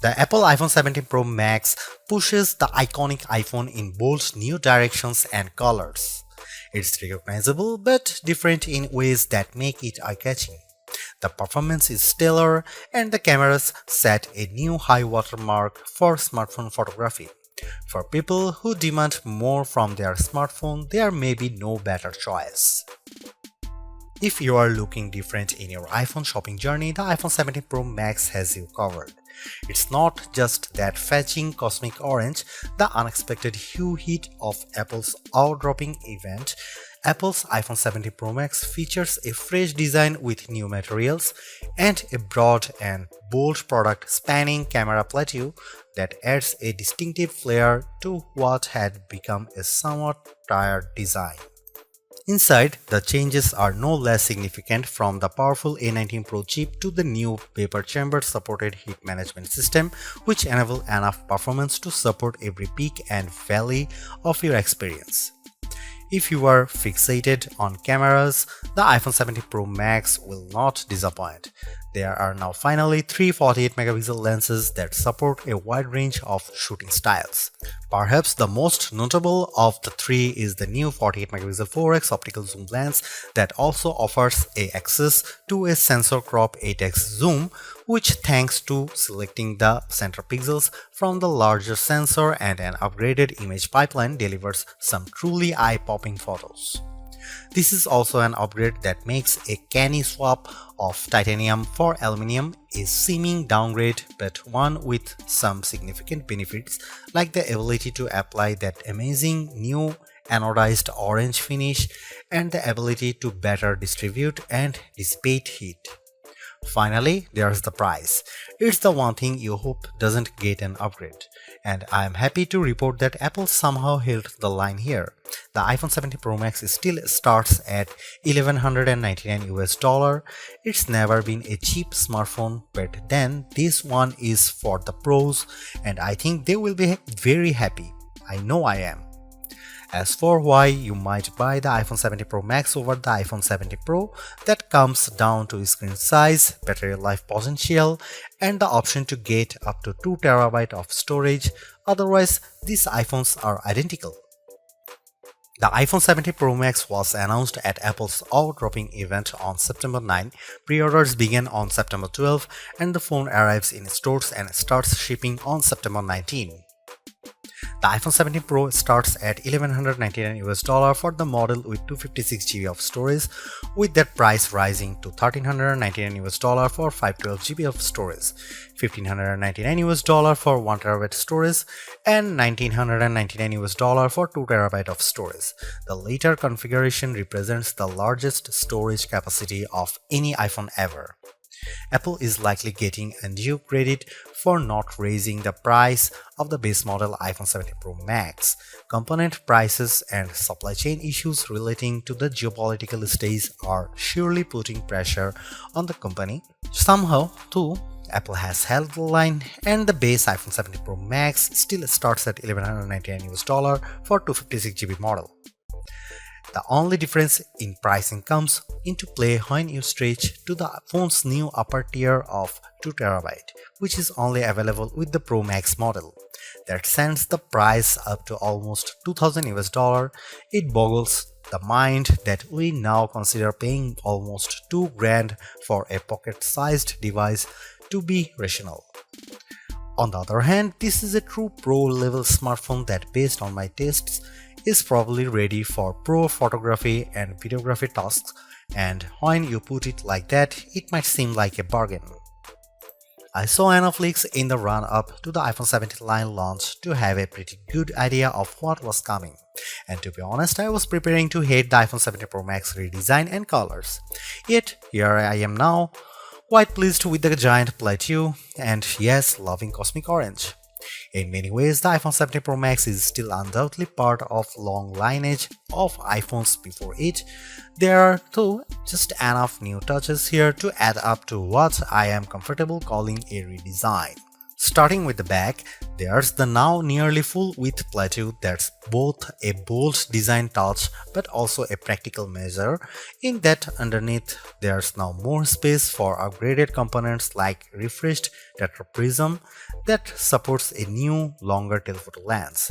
The Apple iPhone 17 Pro Max pushes the iconic iPhone in bold new directions and colors. It's recognizable but different in ways that make it eye-catching. The performance is stellar and the cameras set a new high watermark for smartphone photography. For people who demand more from their smartphone, there may be no better choice. If you are looking different in your iPhone shopping journey, the iPhone 17 Pro Max has you covered. It's not just that fetching cosmic orange, the unexpected hue heat of Apple's eye-dropping event. Apple's iPhone 17 Pro Max features a fresh design with new materials and a broad and bold product spanning camera plateau that adds a distinctive flair to what had become a somewhat tired design. Inside, the changes are no less significant, from the powerful A19 Pro chip to the new vapor chamber supported heat management system, which enable enough performance to support every peak and valley of your experience. If you are fixated on cameras, the iPhone 17 Pro Max will not disappoint. There are now finally three 48-megapixel lenses that support a wide range of shooting styles. Perhaps the most notable of the three is the new 48-megapixel 4x optical zoom lens that also offers access to a sensor crop 8x zoom, which, thanks to selecting the center pixels from the larger sensor and an upgraded image pipeline, delivers some truly eye-popping photos. This is also an upgrade that makes a canny swap of titanium for aluminum a seeming downgrade, but one with some significant benefits, like the ability to apply that amazing new anodized orange finish and the ability to better distribute and dissipate heat. Finally, there's the price. It's the one thing you hope doesn't get an upgrade. And I am happy to report that Apple somehow held the line here. The iPhone 17 Pro Max still starts at $1,199 US. It's never been a cheap smartphone, but then this one is for the pros, and I think they will be very happy. I know I am. As for why you might buy the iPhone 17 Pro Max over the iPhone 17 Pro, that comes down to screen size, battery life potential, and the option to get up to 2TB of storage. Otherwise, these iPhones are identical. The iPhone 17 Pro Max was announced at Apple's eye-dropping event on September 9. Pre-orders began on September 12, and the phone arrives in stores and starts shipping on September 19. The iPhone 17 Pro starts at $1,199 for the model with 256GB of storage, with that price rising to $1,399 for 512GB of storage, $1,599 for 1TB storage, and $1,999 for 2TB of storage. The later configuration represents the largest storage capacity of any iPhone ever. Apple is likely getting undue credit for not raising the price of the base model iPhone 17 Pro Max. Component prices and supply chain issues relating to the geopolitical stage are surely putting pressure on the company. Somehow, too, Apple has held the line, and the base iPhone 17 Pro Max still starts at $1,199 for 256GB model. The only difference in pricing comes into play when you stretch to the phone's new upper tier of 2TB, which is only available with the Pro Max model. That sends the price up to almost $2,000. It boggles the mind that we now consider paying almost $2,000 for a pocket-sized device to be rational. On the other hand, this is a true pro-level smartphone that, based on my tastes, is probably ready for pro photography and videography tasks, and when you put it like that, it might seem like a bargain. I saw enough leaks in the run-up to the iPhone 17 line launch to have a pretty good idea of what was coming, and to be honest, I was preparing to hate the iPhone 17 Pro Max redesign and colors. Yet, here I am now, quite pleased with the giant plateau, and yes, loving cosmic orange. In many ways, the iPhone 17 Pro Max is still undoubtedly part of long lineage of iPhones before it. There are, though, just enough new touches here to add up to what I am comfortable calling a redesign. Starting with the back, there's the now nearly full-width plateau that's both a bold design touch but also a practical measure, in that underneath there's now more space for upgraded components like refreshed tetraprism that supports a new, longer telephoto lens.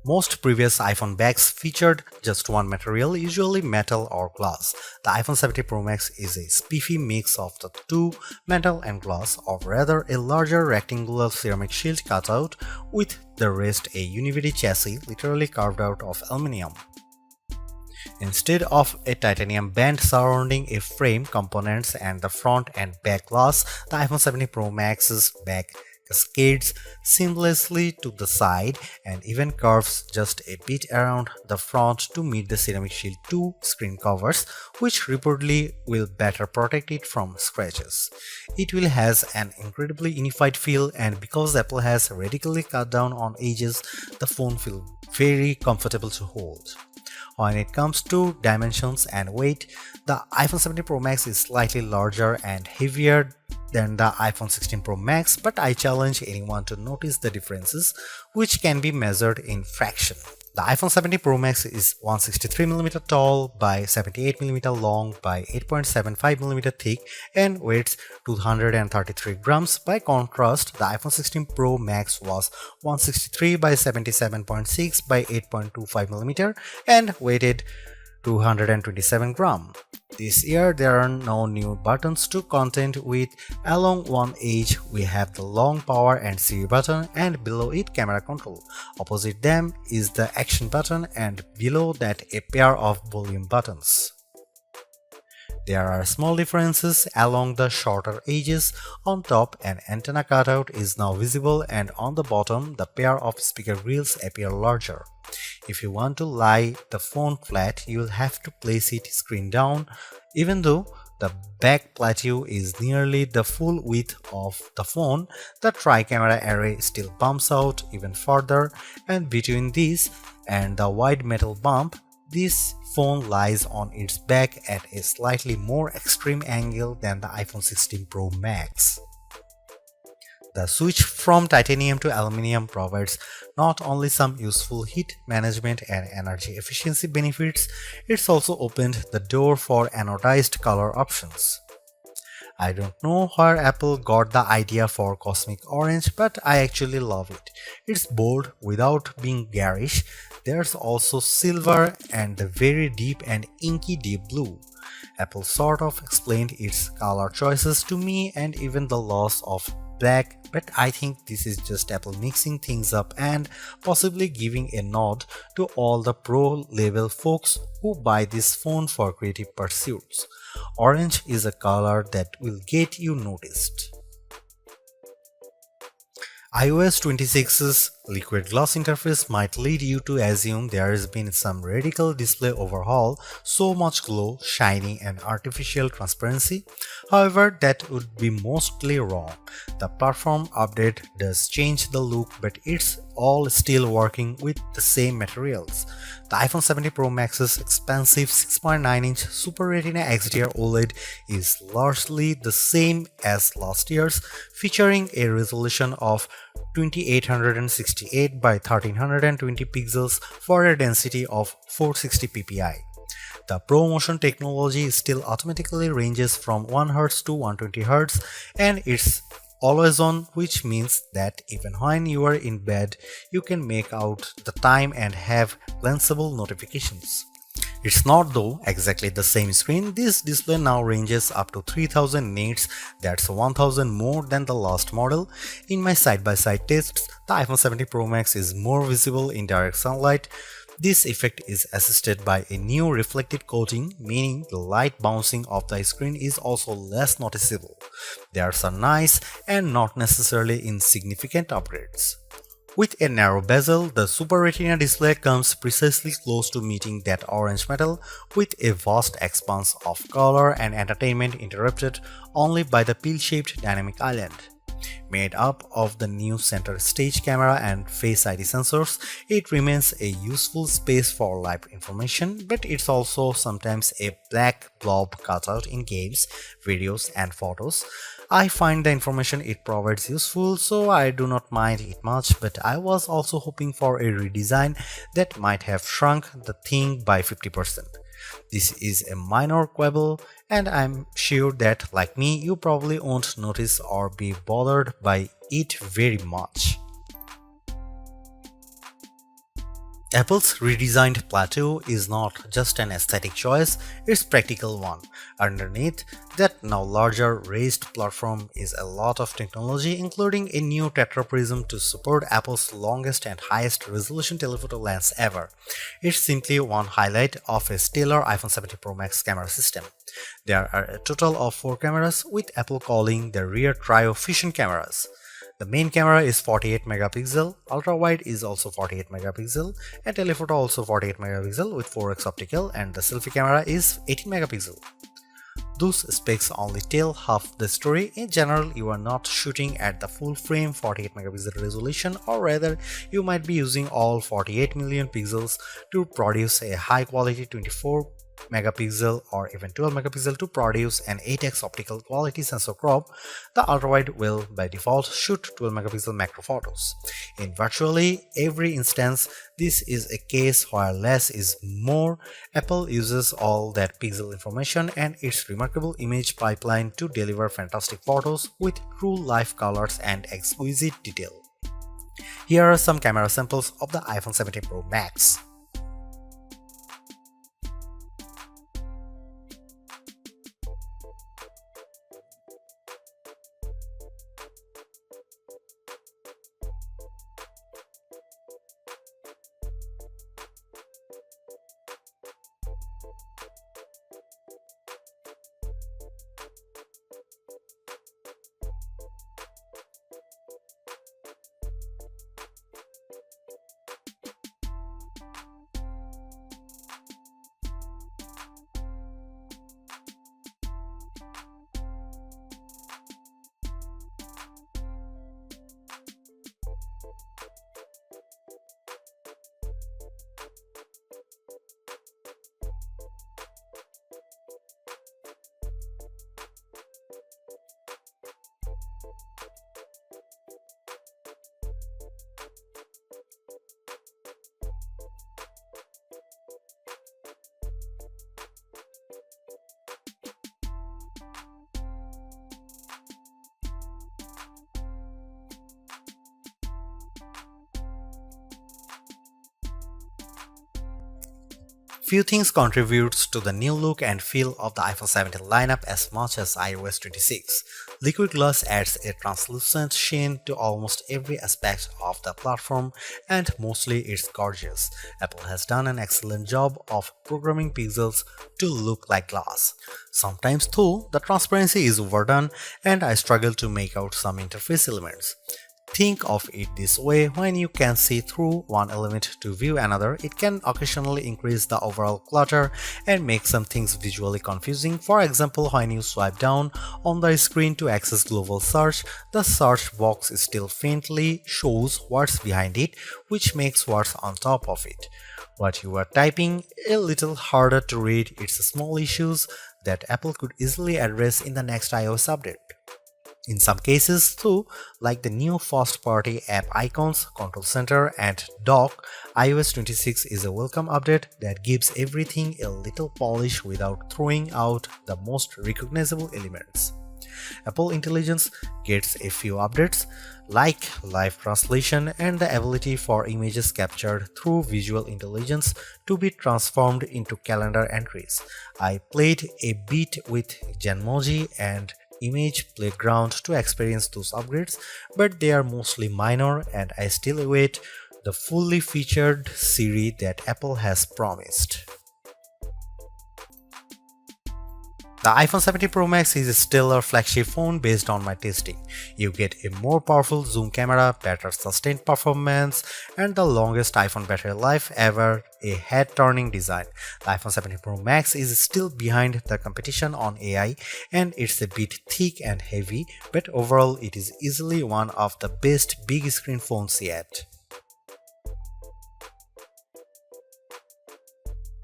Most previous iPhone bags featured just one material, usually metal or glass. The iPhone 17 Pro Max is a spiffy mix of the two, metal and glass, or rather a larger rectangular ceramic shield cutout with the rest a univity chassis literally carved out of aluminum. Instead of a titanium band surrounding a frame, components and the front and back glass, the iPhone 17 Pro Max's back cascades seamlessly to the side and even curves just a bit around the front to meet the Ceramic Shield 2 screen covers, which reportedly will better protect it from scratches. It will has an incredibly unified feel, and because Apple has radically cut down on edges, the phone feels very comfortable to hold. When it comes to dimensions and weight, the iPhone 17 Pro Max is slightly larger and heavier than the iPhone 16 Pro Max, but I challenge anyone to notice the differences, which can be measured in fraction. The iPhone 17 Pro Max is 163mm tall by 78mm long by 8.75mm thick and weighs 233 grams. By contrast, the iPhone 16 Pro Max was 163 by 77.6 by 8.25mm and weighed 227 grams. This year there are no new buttons to contend with. Along one edge we have the long power and Siri button, and below it camera control. Opposite them is the action button, and below that a pair of volume buttons. There are small differences along the shorter edges. On top, an antenna cutout is now visible, and on the bottom the pair of speaker grills appear larger. If you want to lie the phone flat, you will have to place it screen down. Even though the back plateau is nearly the full width of the phone, the tri-camera array still bumps out even further, and between this and the wide metal bump, this phone lies on its back at a slightly more extreme angle than the iPhone 16 Pro Max. The switch from titanium to aluminum provides not only some useful heat management and energy efficiency benefits, it's also opened the door for anodized color options. I don't know where Apple got the idea for cosmic orange, but I actually love it. It's bold without being garish. There's also silver and the very deep and inky deep blue. Apple sort of explained its color choices to me and even the loss of black, but I think this is just Apple mixing things up and possibly giving a nod to all the pro level folks who buy this phone for creative pursuits. Orange is a color that will get you noticed. iOS 26's liquid glass interface might lead you to assume there has been some radical display overhaul, so much glow, shiny and artificial transparency. However, that would be mostly wrong. The platform update does change the look, but it's all still working with the same materials. The iPhone 17 Pro Max's expansive 6.9-inch Super Retina XDR OLED is largely the same as last year's, featuring a resolution of 2868 by 1320 pixels for a density of 460 ppi. The ProMotion technology still automatically ranges from 1Hz to 120Hz, and it's always on, which means that even when you are in bed, you can make out the time and have glanceable notifications. It's not though exactly the same screen. This display now ranges up to 3000 nits, that's 1000 more than the last model. In my side-by-side tests, the iPhone 17 Pro Max is more visible in direct sunlight. This effect is assisted by a new reflective coating, meaning the light bouncing off the screen is also less noticeable. There's a nice and not necessarily insignificant upgrades. With a narrow bezel, the Super Retina display comes precisely close to meeting that orange metal, with a vast expanse of color and entertainment interrupted only by the pill-shaped dynamic island. Made up of the new center stage camera and Face ID sensors, it remains a useful space for live information, but it's also sometimes a black blob cutout in games, videos and photos. I find the information it provides useful, so I do not mind it much, but I was also hoping for a redesign that might have shrunk the thing by 50%. This is a minor quibble, and I'm sure that, like me, you probably won't notice or be bothered by it very much. Apple's redesigned plateau is not just an aesthetic choice, it's a practical one. Underneath that now larger raised platform is a lot of technology, including a new tetraprism to support Apple's longest and highest resolution telephoto lens ever. It's simply one highlight of a stellar iPhone 17 Pro Max camera system. There are a total of 4 cameras, with Apple calling the rear trio fusion cameras. The main camera is 48 megapixel, ultra-wide is also 48 megapixel, and telephoto also 48 megapixel with 4x optical, and the selfie camera is 18 megapixel. Those specs only tell half the story. In general, you are not shooting at the full frame 48 megapixel resolution, or rather, you might be using all 48 million pixels to produce a high quality 24 megapixel or even 12 megapixel to produce an 8x optical quality sensor crop. The ultrawide will by default shoot 12 megapixel macro photos. In virtually every instance, this is a case where less is more. Apple uses all that pixel information and its remarkable image pipeline to deliver fantastic photos with true life colors and exquisite detail. Here are some camera samples of the iPhone 17 Pro Max. Few things contributes to the new look and feel of the iPhone 17 lineup as much as iOS 26. Liquid glass adds a translucent sheen to almost every aspect of the platform, and mostly it's gorgeous. Apple has done an excellent job of programming pixels to look like glass. Sometimes though, the transparency is overdone and I struggle to make out some interface elements. Think of it this way: when you can see through one element to view another, it can occasionally increase the overall clutter and make some things visually confusing. For example, when you swipe down on the screen to access global search, the search box still faintly shows what's behind it, which makes what's on top of it, what you are typing, a little harder to read. It's small issues that Apple could easily address in the next iOS update. In some cases too, like the new first-party app icons, control center, and dock, iOS 26 is a welcome update that gives everything a little polish without throwing out the most recognizable elements. Apple Intelligence gets a few updates, like live translation and the ability for images captured through visual intelligence to be transformed into calendar entries. I played a bit with Genmoji and Image Playground to experience those upgrades, but they are mostly minor and I still await the fully featured Siri that Apple has promised. The iPhone 17 Pro Max is still a flagship phone based on my testing. You get a more powerful zoom camera, better sustained performance, and the longest iPhone battery life ever, a head-turning design. The iPhone 17 Pro Max is still behind the competition on AI, and it's a bit thick and heavy, but overall it is easily one of the best big screen phones yet.